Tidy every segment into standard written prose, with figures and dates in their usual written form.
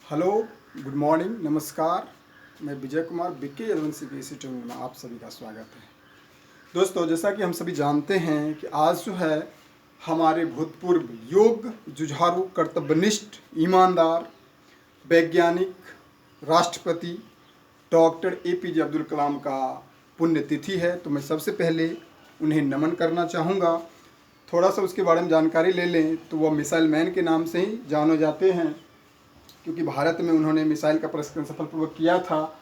Hello, good morning, नमस्कार। मैं Vijay Kumar BK Yaduvanshi के इसी चैनल में आप सभी का स्वागत है। दोस्तों, जैसा कि हम सभी जानते हैं कि आज जो है हमारे भूतपूर्व योग्य, जुझारू, कर्तव्यनिष्ठ, ईमानदार वैज्ञानिक राष्ट्रपति डॉक्टर APJ अब्दुल कलाम का पुण्यतिथि है। तो मैं सबसे पहले उन्हें नमन करना चाहूँगा। थोड़ा सा उसके बारे में जानकारी ले लें तो वह मिसाइल मैन के नाम से ही जाने जाते हैं, क्योंकि भारत में उन्होंने मिसाइल का परीक्षण सफलपूर्वक किया था।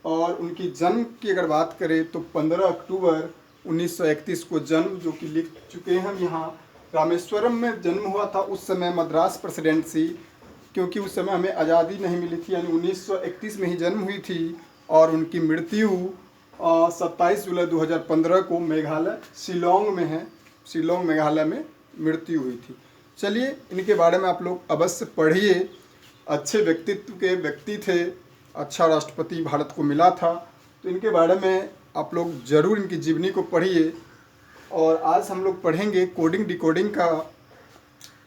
और उनकी जन्म की अगर बात करें तो 15 अक्टूबर 1931 को जन्म, जो कि लिख चुके हैं हम यहाँ, रामेश्वरम में जन्म हुआ था। उस समय मद्रास प्रेसिडेंसी, क्योंकि उस समय हमें आज़ादी नहीं मिली थी, यानी 1931 में ही जन्म हुई थी। और उनकी मृत्यु 27 जुलाई 2015 को मेघालय शिलोंग में है, शिलोंग मेघालय में मृत्यु हुई थी। चलिए, इनके बारे में आप लोग अवश्य पढ़िए। अच्छे व्यक्तित्व के व्यक्ति थे, अच्छा राष्ट्रपति भारत को मिला था, तो इनके बारे में आप लोग ज़रूर इनकी जीवनी को पढ़िए। और आज हम लोग पढ़ेंगे कोडिंग डिकोडिंग का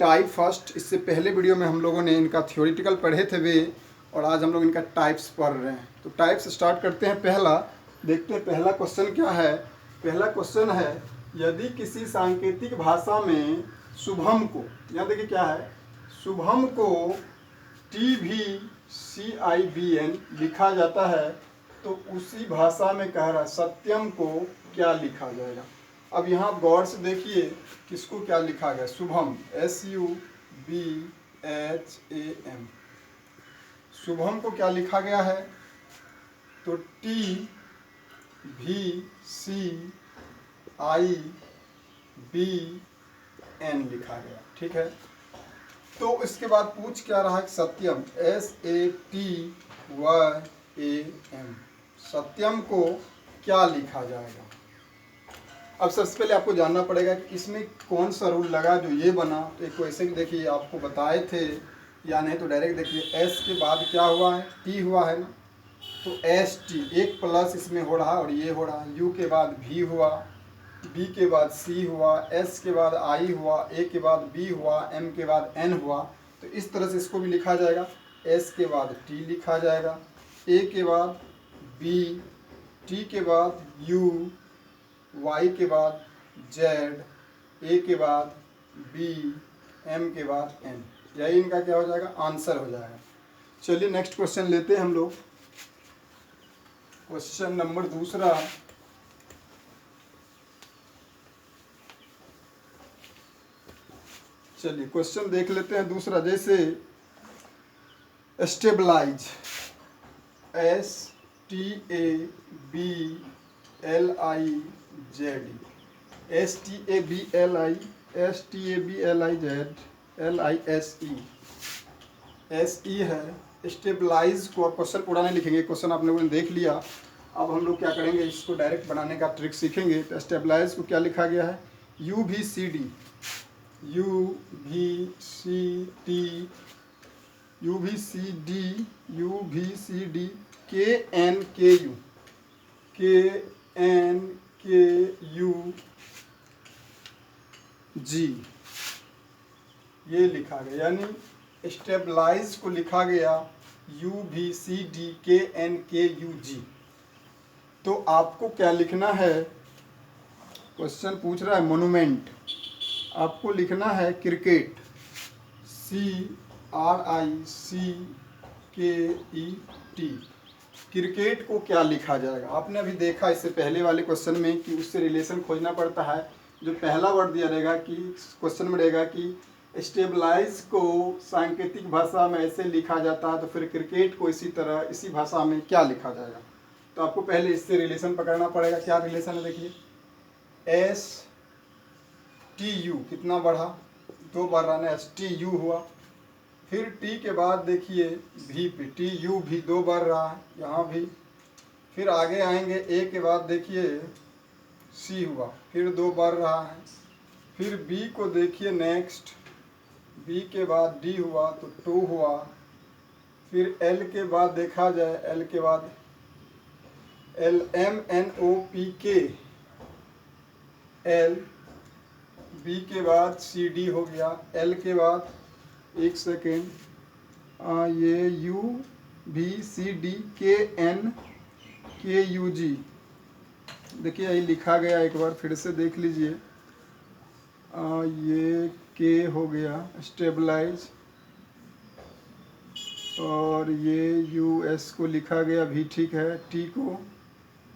टाइप फर्स्ट। इससे पहले वीडियो में हम लोगों ने इनका थ्योरेटिकल पढ़े थे वे, और आज हम लोग इनका टाइप्स पढ़ रहे हैं। तो टाइप्स स्टार्ट करते हैं। पहला देखते हैं, पहला क्वेश्चन क्या है। पहला क्वेश्चन है, यदि किसी सांकेतिक भाषा में शुभम को, यहाँ देखिए क्या है, शुभम को TVCIBN लिखा जाता है, तो उसी भाषा में कह रहा है सत्यम को क्या लिखा जाएगा। अब यहाँ गौर से देखिए किसको क्या लिखा गया। शुभम SUBHAM, शुभम को क्या लिखा गया है, तो TVCIBN लिखा गया। ठीक है, तो इसके बाद पूछ क्या रहा है, सत्यम SATYAM, सत्यम को क्या लिखा जाएगा। अब सबसे पहले आपको जानना पड़ेगा कि इसमें कौन सा रूल लगा जो ये बना। तो एक वैसे भी देखिए आपको बताए थे, या नहीं तो डायरेक्ट देखिए, S के बाद क्या हुआ है, T हुआ है ना, तो ST एक प्लस इसमें हो रहा और ये हो रहा। U के बाद V हुआ, B के बाद C हुआ, S के बाद I हुआ, A के बाद B हुआ, M के बाद N हुआ। तो इस तरह से इसको भी लिखा जाएगा। S के बाद T लिखा जाएगा, A के बाद B, T के बाद U, Y के बाद Z, A के बाद B, M के बाद N। यही इनका क्या हो जाएगा, आंसर हो जाएगा। चलिए नेक्स्ट क्वेश्चन लेते हैं हम लोग। क्वेश्चन नंबर दूसरा, चलिए क्वेश्चन देख लेते हैं दूसरा। जैसे स्टेबलाइज, STABLIZE है। स्टेबलाइज को क्वेश्चन पूरा नहीं लिखेंगे, क्वेश्चन आप लोगों ने देख लिया। अब हम लोग क्या करेंगे, इसको डायरेक्ट बनाने का ट्रिक सीखेंगे। तो स्टेबलाइज को क्या लिखा गया है, UVCD, KNKUG, ये लिखा गया। यानी स्टेबलाइज को लिखा गया UVCD KNKUG। तो आपको क्या लिखना है, क्वेश्चन पूछ रहा है मोनूमेंट, आपको लिखना है क्रिकेट, CRICKET। क्रिकेट को क्या लिखा जाएगा। आपने अभी देखा इससे पहले वाले क्वेश्चन में कि उससे रिलेशन खोजना पड़ता है। जो पहला वर्ड दिया रहेगा कि क्वेश्चन में रहेगा कि स्टेबलाइज को सांकेतिक भाषा में ऐसे लिखा जाता है, तो फिर क्रिकेट को इसी तरह इसी भाषा में क्या लिखा जाएगा। तो आपको पहले इससे रिलेशन पकड़ना पड़ेगा। क्या रिलेशन है, देखिए STU कितना बढ़ा, 2 बार रहना, STU हुआ। फिर T के बाद देखिए V पे, TU भी 2 बार रहा है, यहाँ भी। फिर आगे आएंगे A के बाद देखिए C हुआ, फिर 2 बार रहा है। फिर B को देखिए नेक्स्ट, B के बाद D हुआ तो 2 हुआ। फिर L के बाद देखा जाए, L के बाद LMNOPK, L, B के बाद CD हो गया, L के बाद एक सेकेंड ये यू भी सी डी के एन के यू जी, देखिए यही लिखा गया, एक बार फिर से देख लीजिए। ये के हो गया स्टेबलाइज, और ये यू एस को लिखा गया भी ठीक है, टी को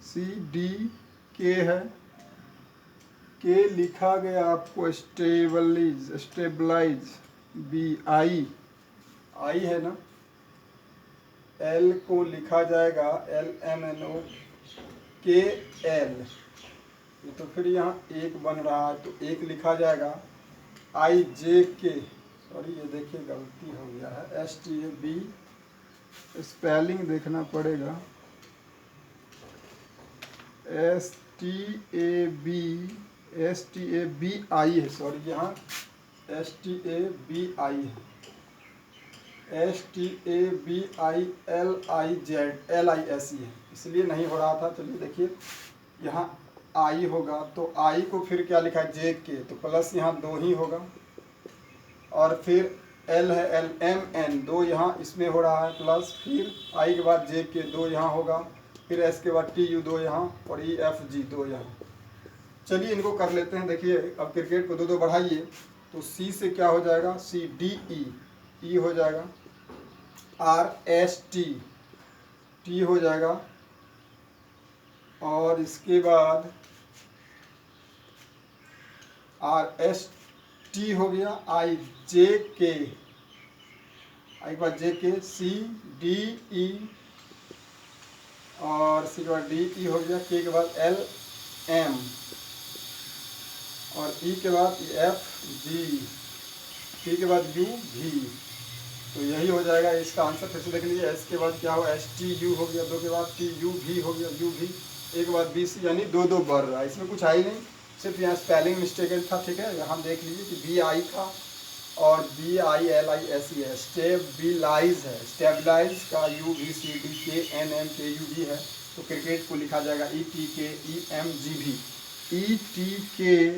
सी डी के है, के लिखा गया आपको स्टेबलाइज बी आई आई है ना, एल को लिखा जाएगा एल एम एन ओ के एल, तो फिर यहाँ एक बन रहा है तो एक लिखा जाएगा आई जे के, सॉरी ये देखिए गलती हो गया है, S T A B, spelling देखना पड़ेगा, S T A B I है, सॉरी यहाँ S T A B I है, S T A B I L I Z L I S E है, इसलिए नहीं हो रहा था। चलिए देखिए यहाँ आई होगा तो आई को फिर क्या लिखा है जे के, तो प्लस यहाँ दो ही होगा, और फिर एल है एल एम एन, दो यहाँ इसमें हो रहा है प्लस, फिर आई के बाद जे के दो यहाँ होगा, फिर एस के बाद टी यू दो यहाँ, और ई एफ जी दो यहाँ। चलिए इनको कर लेते हैं। देखिए अब क्रिकेट को दो दो बढ़ाइए तो सी से क्या हो जाएगा, सी डी ई हो जाएगा, आर एस टी टी हो जाएगा, और इसके बाद आर एस टी हो गया, आई जे के, आई के बाद जे के, सी डी ई, और सी के बाद डी ई हो गया, के बाद एल एम, और ई के बाद एफ जी, टी के बाद यू भी, तो यही हो जाएगा इसका आंसर। फिर से देख लीजिए, एस के बाद क्या हुआ, एस टी यू हो गया, दो के बाद टी यू भी हो गया, यू भी, एक के बाद बी सी, यानी दो दो बढ़ रहा है, इसमें कुछ आई नहीं, सिर्फ यहाँ स्पेलिंग मिस्टेक था, ठीक है। यहाँ देख लीजिए कि बी आई था और B I L I S E है, स्टेबलाइज है, स्टेबलाइज का यू भी C D K N M K U भी है, तो क्रिकेट को लिखा जाएगा ई टी के ई एम जी भी, ई टी के।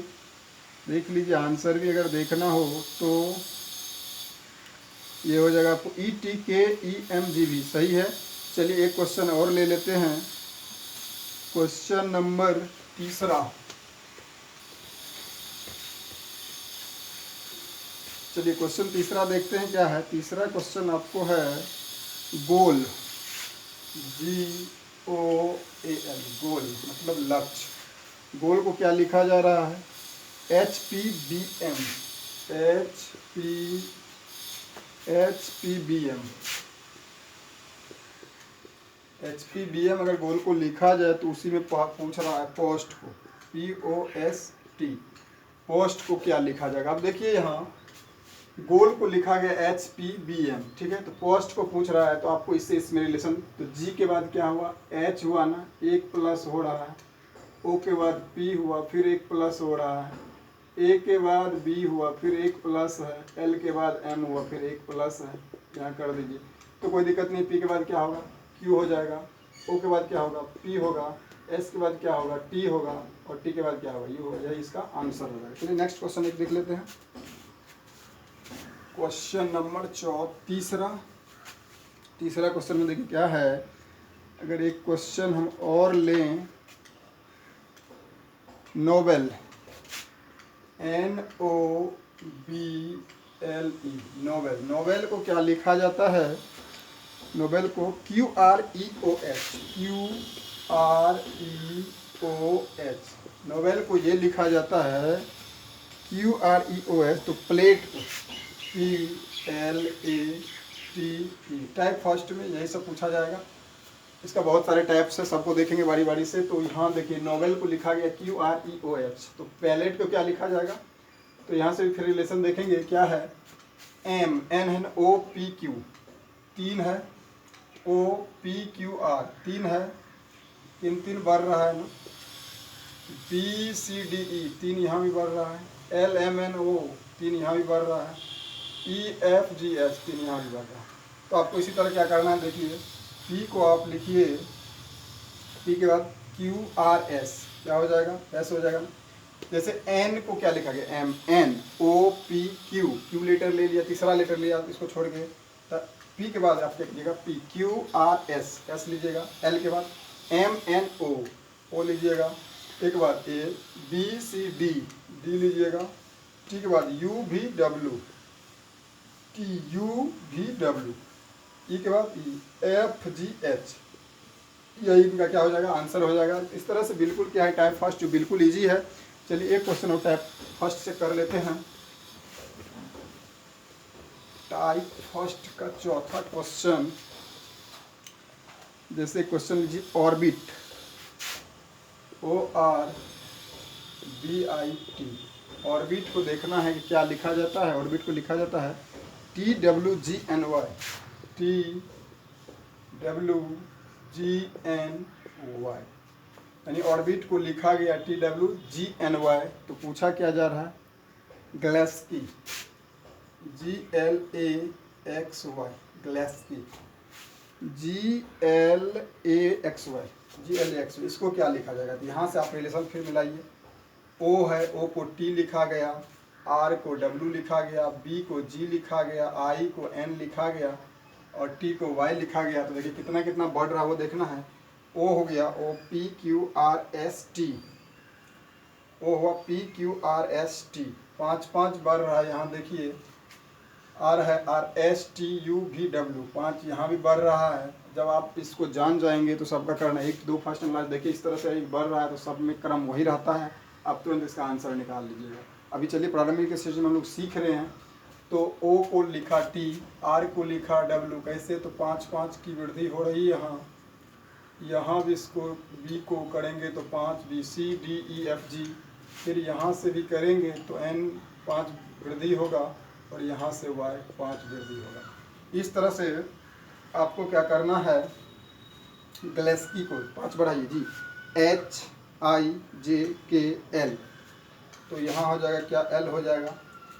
देख लीजिए आंसर भी अगर देखना हो तो ये हो जाएगा आपको ई टी के ई एम जी भी, सही है। चलिए एक क्वेश्चन और ले लेते हैं, क्वेश्चन नंबर तीसरा। चलिए क्वेश्चन तीसरा देखते हैं क्या है। तीसरा क्वेश्चन आपको है गोल, जी ओ ए एल, गोल मतलब लक्ष्य। गोल को क्या लिखा जा रहा है, H P B M, H P B M अगर गोल को लिखा जाए तो उसी में पूछ रहा है पोस्ट को, P O S T, post को क्या लिखा जाएगा। अब देखिए यहाँ गोल को लिखा गया एच पी बी एम, ठीक है, तो पोस्ट को पूछ रहा है तो आपको इससे इसमें रिलेशन, तो जी के बाद क्या हुआ, एच हुआ ना, एक प्लस हो रहा है, ओ के बाद पी हुआ, फिर एक प्लस हो रहा है, ए के बाद बी हुआ, फिर एक प्लस है, एल के बाद एम हुआ, फिर एक प्लस है, यहाँ कर दीजिए तो कोई दिक्कत नहीं। पी के बाद क्या होगा, क्यू हो जाएगा, ओ के बाद क्या होगा, पी होगा, एस के बाद क्या होगा, टी होगा, और टी के बाद क्या होगा, यू होगा, यही इसका आंसर हो जाएगा। चलिए नेक्स्ट क्वेश्चन एक देख लेते हैं, क्वेश्चन नंबर तीसरा क्वेश्चन में देखिए क्या है। अगर एक क्वेश्चन हम और लें, noble, N O B L E, noble, noble को क्या लिखा जाता है, नोबेल को Q R E O H, Q R E O H, noble को ये लिखा जाता है Q R E O H, तो प्लेट को P L A T E, type first में यही सब पूछा जाएगा। इसका बहुत सारे टाइप्स है, सबको देखेंगे बारी बारी से। तो यहाँ देखिए नोबेल को लिखा गया Q R E O H, तो पैलेट को क्या लिखा जाएगा, तो यहाँ से भी फिर रिलेशन देखेंगे क्या है, एम, एन है, ओ पी क्यू, तीन है, ओ पी क्यू आर तीन है, तीन तीन बढ़ रहा है ना, बी सी डी ई तीन यहाँ भी बढ़ रहा है, एल एम एन ओ तीन यहाँ भी बढ़ रहा है, ई एफ जी एच तीन यहाँ भी बढ़ रहा है। तो आपको इसी तरह क्या करना है, देखिए पी को आप लिखिए, पी के बाद क्यू आर एस, क्या हो जाएगा, एस हो जाएगा ना। जैसे एन को क्या लिखा गया, M, N O P Q, Q letter ले लिया, तीसरा लेटर लिया इसको छोड़ के, पी के बाद आप क्या कीजिएगा, P Q R S, S लीजिएगा, एल के बाद एम एन ओ, ओ लीजिएगा, एक बार A B C D, D लीजिएगा, टी के बाद U V W, T U V W, E के बाद ई एफ जी एच, यही इनका क्या हो जाएगा, आंसर हो जाएगा। इस तरह से बिल्कुल क्या है, टाइप फर्स्ट जो बिल्कुल इजी है। चलिए एक क्वेश्चन और टाइप फर्स्ट से कर लेते हैं। टाइप फर्स्ट का चौथा क्वेश्चन, जैसे क्वेश्चन लीजिए orbit, O R B I T, orbit को देखना है कि क्या लिखा जाता है। ऑर्बिट को लिखा जाता है T W G N Y, T W G N Y, यानी ऑर्बिट को लिखा गया T W G N Y. तो पूछा क्या जा रहा है, galaxy, G L A X Y, galaxy, G L A X Y, G L A X Y, इसको क्या लिखा जाएगा। तो यहाँ से आप रिलेशन फिर मिलाइए, ओ है, ओ को टी लिखा गया, आर को डब्ल्यू लिखा गया, बी को जी लिखा गया, आई को एन लिखा गया और टी को वाई लिखा गया। तो देखिए कितना कितना बढ़ रहा है वो देखना है। ओ हो गया O P Q R S T, O हुआ P Q R S T, 5 बढ़ रहा है। यहाँ देखिए आर है, R S T U V W, 5 यहाँ भी बढ़ रहा है। जब आप इसको जान जाएंगे तो सबका करना 1 2 फर्स्ट एंड लास्ट, देखिए इस तरह से बढ़ रहा है तो सब में क्रम वही रहता है। आप तुरंत इसका आंसर निकाल लीजिएगा। अभी चलिए प्रारंभिक के स्टेज में हम लोग सीख रहे हैं। तो ओ को लिखा टी, आर को लिखा डब्ल्यू, कैसे, तो 5 की वृद्धि हो रही है यहाँ भी इसको बी को करेंगे तो 5, B C D E F G, फिर यहाँ से भी करेंगे तो एन 5 वृद्धि होगा और यहाँ से वाई 5 वृद्धि होगा। इस तरह से आपको क्या करना है, ग्लेस्की को 5 बढ़ाइए जी, एच आई जे के एल, तो यहाँ हो जाएगा क्या, एल हो जाएगा।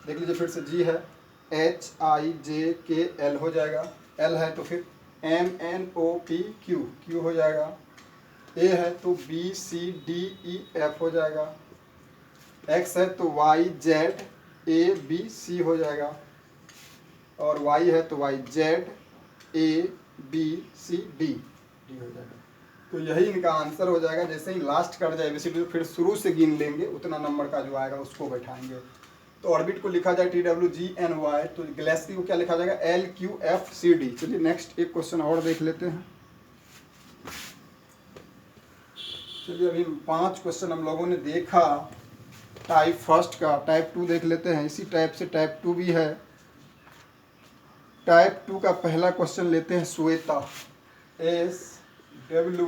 देख लीजिए फिर से, जी है, एच आई जे के एल हो जाएगा, एल है तो फिर M N O P Q, Q हो जाएगा, ए है तो B C D E F हो जाएगा, एक्स है तो Y Z A B C हो जाएगा और वाई है तो Y Z A B C D, D हो जाएगा। तो यही इनका आंसर हो जाएगा। जैसे ही लास्ट कर जाए बेसिकली फिर शुरू से गिन लेंगे, उतना नंबर का जो आएगा उसको बैठाएंगे। तो ऑर्बिट को लिखा जाए T W G N Y, तो ग्लेस्की को क्या लिखा जाएगा, L Q F C D. चलिए नेक्स्ट एक क्वेश्चन और देख लेते हैं। चलिए अभी 5 क्वेश्चन हम लोगों ने देखा टाइप फर्स्ट का। टाइप 2 देख लेते हैं, इसी टाइप से टाइप 2 भी है। टाइप 2 का पहला क्वेश्चन लेते हैं, Shweta, S W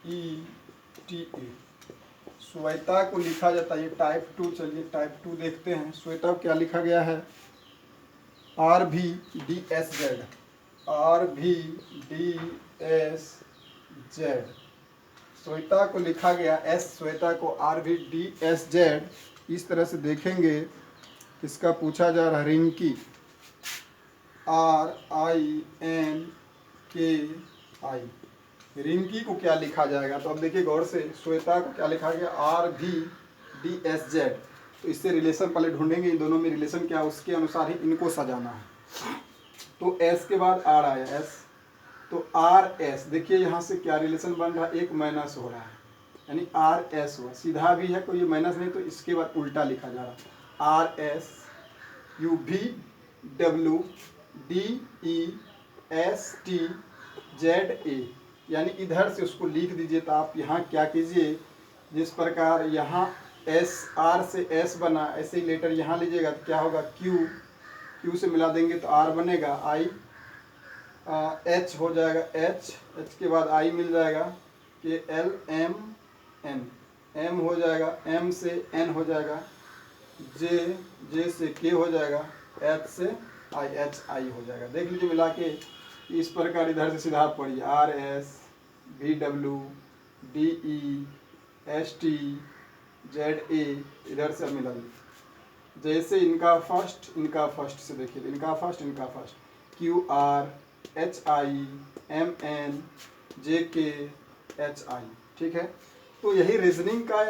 E T A, Shweta को लिखा जाता है, ये टाइप 2। चलिए टाइप 2 देखते हैं। श्वेता को क्या लिखा गया है, आर भी डी एस जेड, आर भी डी एस जेड, श्वेता को लिखा गया एस, श्वेता को आर भी डी एस जेड। इस तरह से देखेंगे, इसका पूछा जा रहा है रिंकी, आर आई एन के आई, रिंकी को क्या लिखा जाएगा। तो अब देखिए गौर से, श्वेता को क्या लिखा गया, आर भी डी एस जेड, तो इससे रिलेशन पहले ढूंढेंगे, इन दोनों में रिलेशन क्या है उसके अनुसार ही इनको सजाना है। तो एस के बाद आर आया, एस तो आर एस, देखिए यहाँ से क्या रिलेशन बन रहा है, एक माइनस हो रहा है, यानी आर एस हुआ, सीधा भी है कोई माइनस नहीं, तो इसके बाद उल्टा लिखा जा रहा है, R S U V W D E S T Z A, यानी इधर से उसको लिख दीजिए। तो आप यहाँ क्या कीजिए, जिस प्रकार यहाँ एस, आर से एस बना, ऐसे ही लेटर यहाँ लीजिएगा तो क्या होगा, क्यू, क्यू से मिला देंगे तो आर बनेगा, आई एच हो जाएगा, एच, एच के बाद आई मिल जाएगा, के एल एम एन, एम हो जाएगा, एम से एन हो जाएगा, जे, जे से के हो जाएगा, एच से आई, एच आई हो जाएगा। देख लीजिए मिला के इस प्रकार इधर से सीधा पढ़िए, R S V W D E S T Z A, इधर से मिला लीजिए। जैसे इनका फर्स्ट से देखिए, इनका first Q R H I M N J K H आई, ठीक है। तो यही रीजनिंग का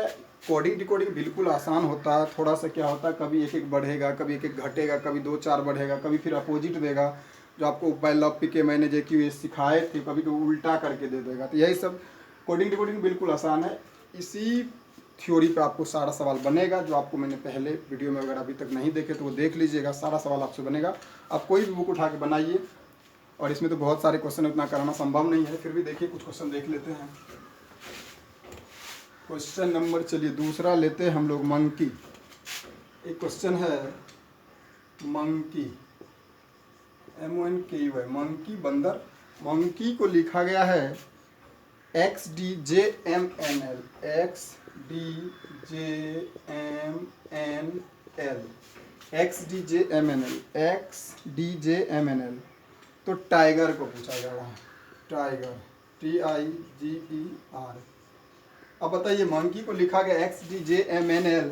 कोडिंग डिकोडिंग बिल्कुल आसान होता है। थोड़ा सा क्या होता है, कभी एक एक बढ़ेगा, कभी एक एक घटेगा, कभी 2 4 बढ़ेगा, कभी फिर अपोजिट देगा। जो आपको पैलॉपी के मैंने जो कि सिखाए थे, कभी कभी उल्टा करके दे देगा। तो यही सब कोडिंग डिकोडिंग बिल्कुल आसान है। इसी थ्योरी पे आपको सारा सवाल बनेगा, जो आपको मैंने पहले वीडियो में अगर अभी तक नहीं देखे तो वो देख लीजिएगा, सारा सवाल आपसे बनेगा। आप कोई भी बुक उठा के बनाइए, और इसमें तो बहुत सारे क्वेश्चन उतना कराना संभव नहीं है, फिर भी देखिए कुछ क्वेश्चन देख लेते हैं। क्वेश्चन नंबर चलिए दूसरा लेते हैं हम लोग, मंकी। एक क्वेश्चन है मंकी, MONKEY, मंकी बंदर। मंकी को लिखा गया है XDJMNL, XDJMNL। तो टाइगर को पूछा जा रहा है, टाइगर, TIGER। अब बताइए मंकी को लिखा गया XDJMNL,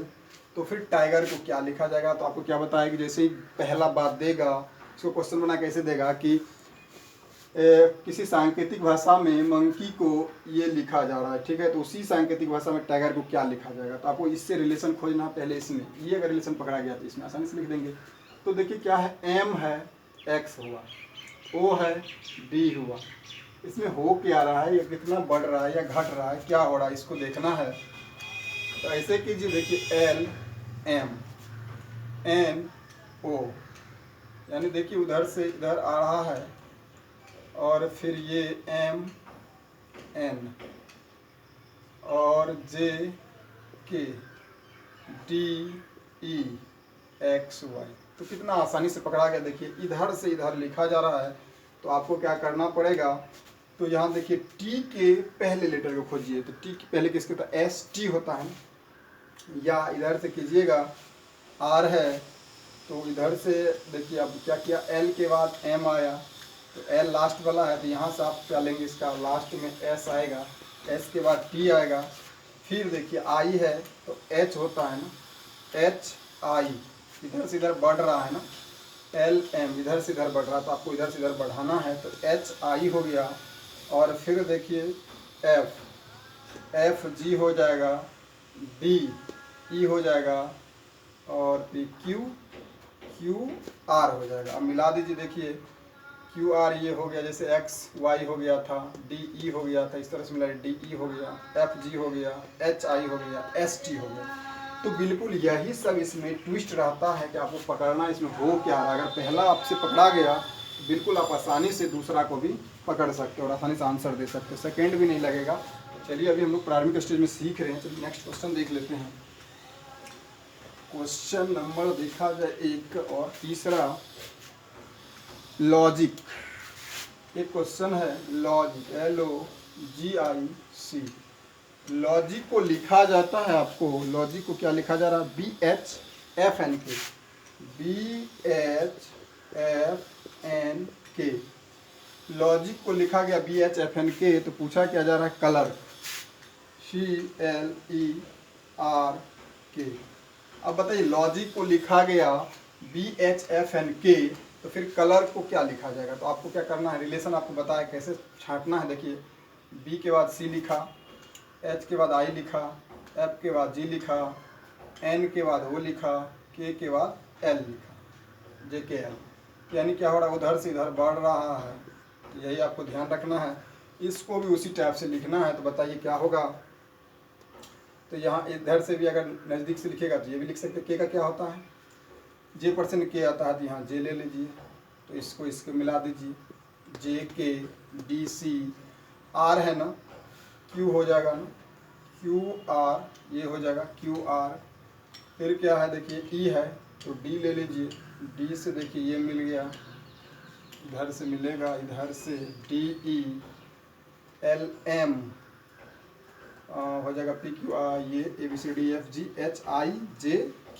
तो फिर टाइगर को क्या लिखा जाएगा? तो आपको क्या बताया कि जैसे ही पहला बात देगा, इसको क्वेश्चन बना कैसे देगा कि किसी सांकेतिक भाषा में मंकी को ये लिखा जा रहा है, ठीक है, तो उसी सांकेतिक भाषा में टाइगर को क्या लिखा जाएगा? तो आपको इससे रिलेशन खोजना पहले। इसमें ये अगर रिलेशन पकड़ा गया तो इसमें आसानी से लिख देंगे। तो देखिए क्या है, M है, X हुआ, O है, D हुआ। इसमें हो क्या रहा है, ये कितना बढ़ रहा है या घट रहा है, क्या हो रहा है, इसको देखना है। तो ऐसे कीजिए, देखिए L M N O, यानी देखिए उधर से इधर आ रहा है, और फिर ये M N और J K D E X Y। तो कितना आसानी से पकड़ा गया। देखिए इधर से इधर लिखा जा रहा है, तो आपको क्या करना पड़ेगा, तो यहाँ देखिए T के पहले लेटर को खोजिए। तो T के पहले किसके होता है, ST होता है, या इधर से कीजिएगा R है, तो इधर से देखिए आप क्या किया, L के बाद M आया, तो L लास्ट वाला है, तो यहाँ से आप क्या लेंगे, इसका लास्ट में S आएगा, S के बाद T आएगा, फिर देखिए I है तो H होता है ना, HI, इधर से इधर बढ़ रहा है ना, LM इधर से इधर बढ़ रहा है, तो आपको इधर से इधर बढ़ाना है, तो HI हो गया, और फिर देखिए FG हो जाएगा, DE हो जाएगा, और QR हो जाएगा। अब मिला दीजिए, देखिए QR ये हो गया, जैसे XY हो गया था, DE हो गया था, इस तरह से मिला, DE हो गया, FG हो गया, HI हो गया, ST हो गया। तो बिल्कुल यही सब इसमें ट्विस्ट रहता है कि आपको पकड़ना इसमें हो क्या रहा है। अगर पहला आपसे पकड़ा गया तो बिल्कुल आप आसानी से दूसरा को भी पकड़ सकते हो और आसानी से आंसर दे सकते हो, सेकेंड भी नहीं लगेगा। चलिए अभी हम लोग प्रारंभिक स्टेज में सीख रहे हैं, चलिए नेक्स्ट क्वेश्चन देख लेते हैं। क्वेश्चन नंबर देखा जाए एक और तीसरा, लॉजिक। एक क्वेश्चन है लॉजिक, LOGIC। लॉजिक को लिखा जाता है, आपको लॉजिक को क्या लिखा जा रहा है, BHFNK, BHFNK। लॉजिक को लिखा गया BHFNK, तो पूछा क्या जा रहा है, कलर, CLERK। अब बताइए लॉजिक को लिखा गया BHFNK, तो फिर कलर को क्या लिखा जाएगा? तो आपको क्या करना है, रिलेशन आपको बताया कैसे छांटना है। देखिए B के बाद C लिखा, H के बाद I लिखा, F के बाद G लिखा, N के बाद O लिखा, K के बाद L लिखा, JKL। यानी क्या हो रहा है, उधर से इधर बढ़ रहा है, यही आपको ध्यान रखना है। इसको भी उसी टाइप से लिखना है। तो बताइए क्या होगा, तो यहाँ इधर से भी अगर नज़दीक से लिखेगा तो ये भी लिख सकते। K का क्या होता है, J% K आता है, तो यहाँ J ले लीजिए, तो इसको मिला दीजिए, JK DC, R है ना, Q हो जाएगा ना, QR ये हो जाएगा QR। फिर क्या है, देखिए E है तो D ले लीजिए, D से देखिए ये मिल गया, इधर से मिलेगा, इधर से DE, LM हो जाएगा, PQR ये ABCDFG HIJ K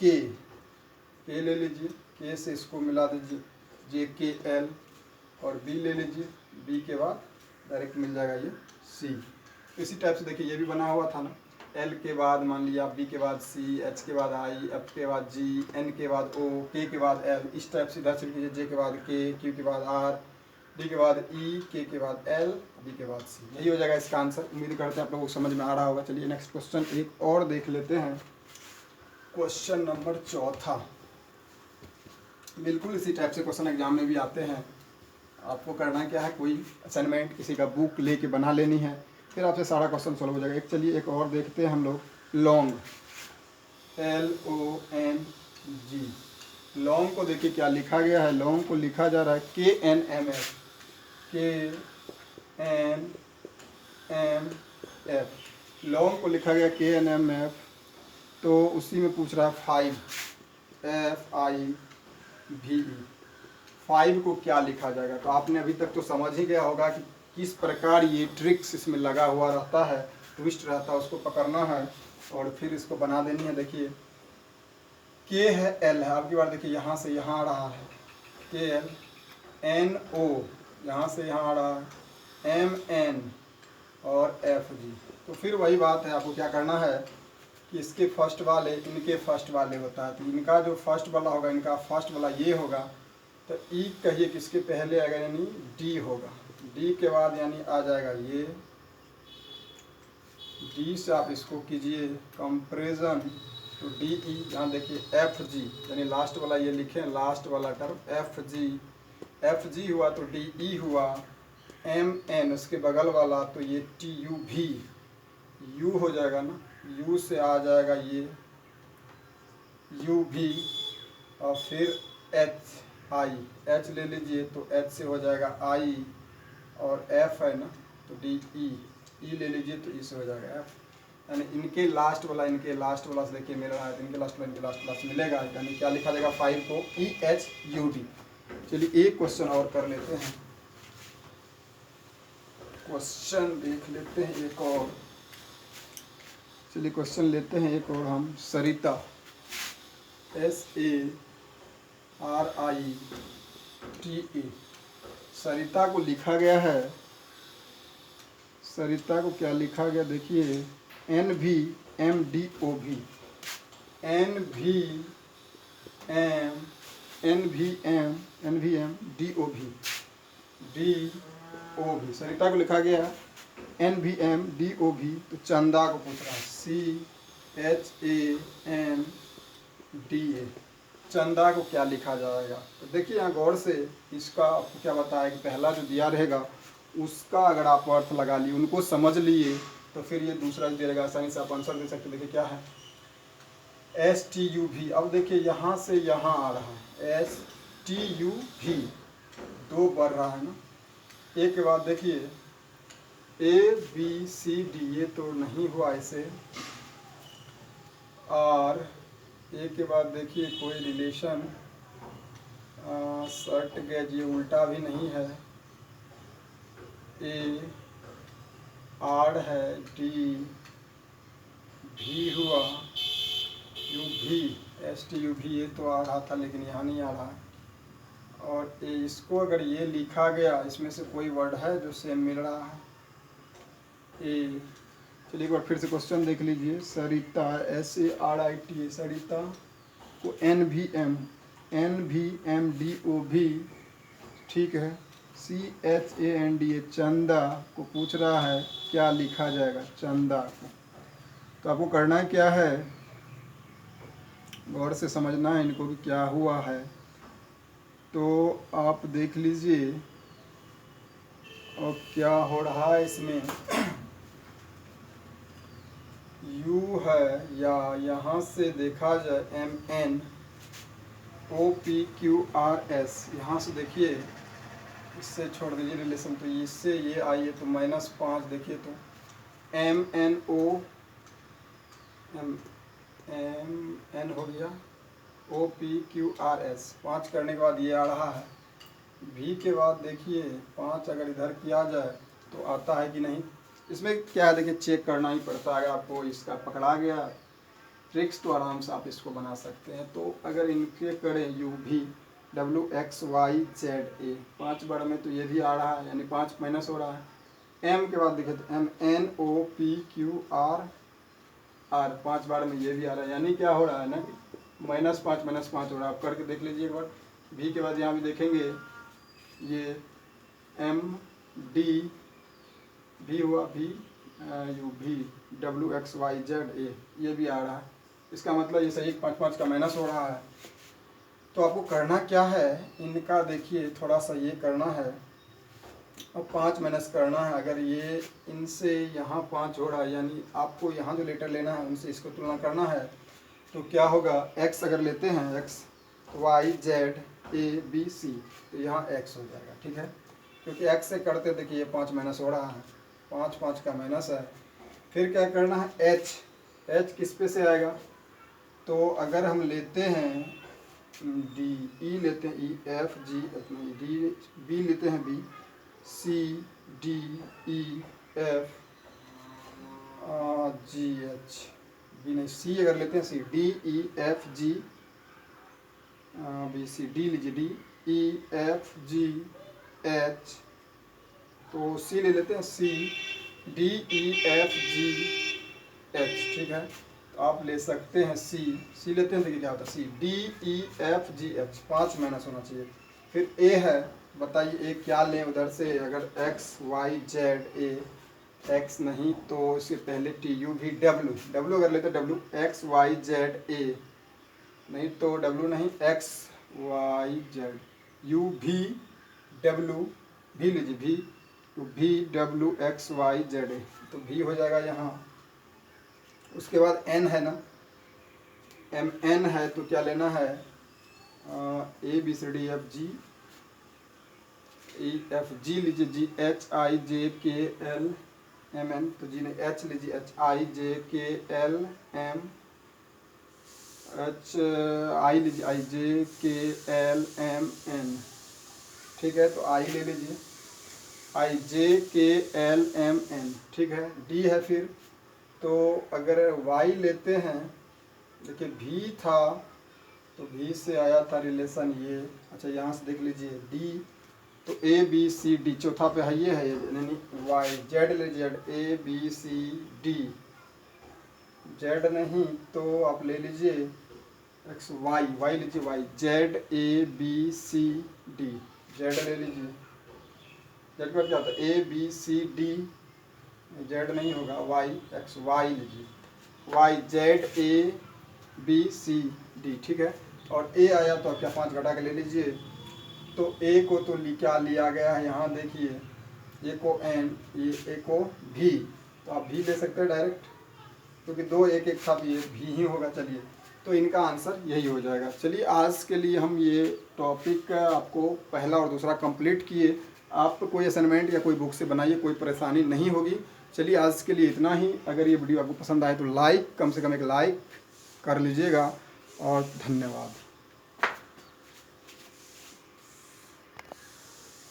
ले लीजिए, K से इसको मिला दीजिए, JKL, और B ले लीजिए, B के बाद डायरेक्ट मिल जाएगा ये C। इसी टाइप से देखिए ये भी बना हुआ था ना, L के बाद मान लिया, B के बाद C, H के बाद I, F के बाद G, N के बाद O, K के बाद L, इस टाइप से इधर से लीजिए, J के बाद K, Q के बाद R, D के बाद E, K के बाद L, B के बाद C। यही हो जाएगा इसका आंसर। उम्मीद करते हैं आप लोगों को समझ में आ रहा होगा। चलिए नेक्स्ट क्वेश्चन एक और देख लेते हैं। क्वेश्चन नंबर चौथा, बिल्कुल इसी टाइप से क्वेश्चन एग्जाम में भी आते हैं। आपको करना क्या है, कोई असाइनमेंट किसी का बुक लेके बना लेनी है, फिर आपसे सारा क्वेश्चन सॉल्व हो जाएगा। चलिए एक और देखते हैं हम लोग, लॉन्ग, LONG। लॉन्ग को देखिए क्या लिखा गया है, लॉन्ग को लिखा जा रहा है KNMF, KNMF। लॉन्ग को लिखा गया KNMF, तो उसी में पूछ रहा है 5, FIVE। 5 को क्या लिखा जाएगा, तो आपने अभी तक तो समझ ही गया होगा कि किस प्रकार ये ट्रिक्स इसमें लगा हुआ रहता है, ट्विस्ट रहता है, उसको पकड़ना है और फिर इसको बना देनी है। देखिए K है, L है, आपकी बार देखिए यहाँ से यहाँ आ रहा है KL, NO यहाँ से यहाँ आ रहा है MN और FG। तो फिर वही बात है, आपको क्या करना है कि इसके फर्स्ट वाले इनके फर्स्ट वाले होता है, तो इनका जो फर्स्ट वाला होगा, इनका फर्स्ट वाला ये होगा, तो E कहिए किसके पहले आएगा, यानी D होगा। D के बाद यानी आ जाएगा ये, D से आप इसको कीजिए कंपेरिजन, तो DE, यहाँ देखिए FG, यानी लास्ट वाला ये लिखें, लास्ट वाला टर्म FG हुआ, तो DE हुआ, MN उसके बगल वाला, तो ये TUV, U हो जाएगा ना, U से आ जाएगा ये UV, और फिर H ले लीजिए, तो H से हो जाएगा I, और F है ना, तो DE, E ले लीजिए, तो E से हो जाएगा F। यानी इनके लास्ट वाला से देखिए मिल रहा है, तो इनके लास्ट वाला से मिलेगा, यानी क्या लिखा जाएगा, 5 को EHUD। चलिए एक क्वेश्चन और कर लेते हैं, क्वेश्चन देख लेते हैं एक और। चलिए क्वेश्चन लेते हैं एक और हम, सरिता, SARITA। सरिता को लिखा गया है, सरिता को क्या लिखा गया, देखिए NVMDOV, NVMDOV। सरिता को लिखा गया NVMDOV, तो चंदा को पूछ रहा है CHANDA। चंदा को क्या लिखा जाएगा, तो देखिए यहाँ गौर से, इसका आपको क्या बताया कि पहला जो दिया रहेगा उसका अगर आप अर्थ लगा लिए, उनको समझ लिए, तो फिर ये दूसरा जो दिया आसानी से आप आंसर दे सकते। देखिए क्या है, STUV। अब देखिए यहाँ से यहाँ आ रहा है STUV, 2 बढ़ रहा है ना। एक के बाद देखिए ABCD, ये तो नहीं हुआ ऐसे, और एक के बाद देखिए कोई रिलेशन, शर्ट गैज, ये उल्टा भी नहीं है, A आड़ है, D भी हुआ, UV STUV, ये तो आ रहा था लेकिन यहाँ नहीं आ रहा है, और इसको अगर ये लिखा गया, इसमें से कोई वर्ड है जो सेम मिल रहा है, A। चलिए एक बार फिर से क्वेश्चन देख लीजिए, सरिता SARITA, सरिता को NVMDOV, ठीक है, CHANDA, चंदा को पूछ रहा है क्या लिखा जाएगा, चंदा को। तो आपको करना क्या है, गौर से समझना है इनको भी क्या हुआ है। तो आप देख लीजिए और क्या हो रहा है इसमें, U है, या यहाँ से देखा जाए MNOPQRS, यहाँ से देखिए, इससे छोड़ दीजिए रिलेशन, तो इससे ये आइए तो -5, देखिए तो MN हो गया, OPQRS, 5 करने के बाद ये आ रहा है, V के बाद देखिए 5 अगर इधर किया जाए तो आता है कि नहीं। इसमें क्या है, देखिए चेक करना ही पड़ता है, अगर आपको इसका पकड़ा गया ट्रिक्स तो आराम से आप इसको बना सकते हैं। तो अगर इनके करें UVWXYZA, 5 बार में तो ये भी आ रहा है, यानी 5 माइनस हो रहा है। M के बाद देखिए तो MNOPQR, 5 बार में ये भी आ रहा है, यानी क्या हो रहा है ना, -5 हो रहा है। आप करके देख लीजिए एक बार। V के बाद यहाँ भी देखेंगे, ये MD भी हुआ, VUVWXYZA, ये भी आ रहा है। इसका मतलब ये सही 5 का माइनस हो रहा है। तो आपको करना क्या है, इनका देखिए थोड़ा सा ये करना है, अब 5 माइनस करना है। अगर ये इनसे यहाँ 5 हो रहा है, यानी आपको यहाँ जो लेटर लेना है उनसे इसको तुलना करना है, तो क्या होगा, x अगर लेते हैं x y z a b c, तो यहाँ x हो जाएगा। ठीक है, क्योंकि x से करते देखिए ये 5 माइनस हो रहा है, 5 5 का माइनस है। फिर क्या करना है, h किस पे से आएगा, तो अगर हम लेते हैं d, e लेते हैं e, f g d, b लेते हैं b, c d e f g h, B नहीं c अगर लेते हैं c d e f g B C, D लीजिए d e f g h, तो c ले लेते हैं c d e f g h। ठीक है, तो आप ले सकते हैं c लेते हैं, देखिए क्या होता है c d e f g h, 5 minus होना चाहिए। फिर a है, बताइए a क्या लें उधर से, अगर x y z a, x नहीं तो इसके पहले t u v w अगर लेते w x y z a, नहीं तो w नहीं x y z u v w, v लीजिए v, तो v w x y z a, तो v हो जाएगा यहाँ। उसके बाद n है ना, m n है, तो क्या लेना है, a b c d f g e f g लीजिए g h i j k l m n, तो g ने h लीजिए h i j k l m, h i लीजिए i j k l m n। ठीक है, तो i ले लीजिए i j k l m n। ठीक है, d है फिर, तो अगर y लेते हैं, देखिए v था तो v से आया था रिलेशन ये, अच्छा यहाँ से देख लीजिए d, तो a b c d, चौथा पे है ये है, यानी y, z ले z a b c d, z नहीं तो आप ले लीजिए x y, y लीजिए y z a b c d, z ले लीजिए, z के बाद क्या होता है a b c d, z नहीं होगा y, x y लीजिए y z a b c d। ठीक है, और a आया तो आप क्या 5 घटा के ले लीजिए, तो a को तो क्या लिया गया है यहाँ देखिए, a को n, ये a को v, तो आप v ले सकते हैं डायरेक्ट, क्योंकि 2 1 1 था, ये v ही होगा। चलिए, तो इनका आंसर यही हो जाएगा। चलिए, आज के लिए हम ये टॉपिक आपको पहला और दूसरा कंप्लीट किए। आप कोई असाइनमेंट या कोई बुक से बनाइए, कोई परेशानी नहीं होगी। चलिए, आज के लिए इतना ही। अगर ये वीडियो आपको पसंद आए तो कम से कम एक लाइक कर लीजिएगा, और धन्यवाद।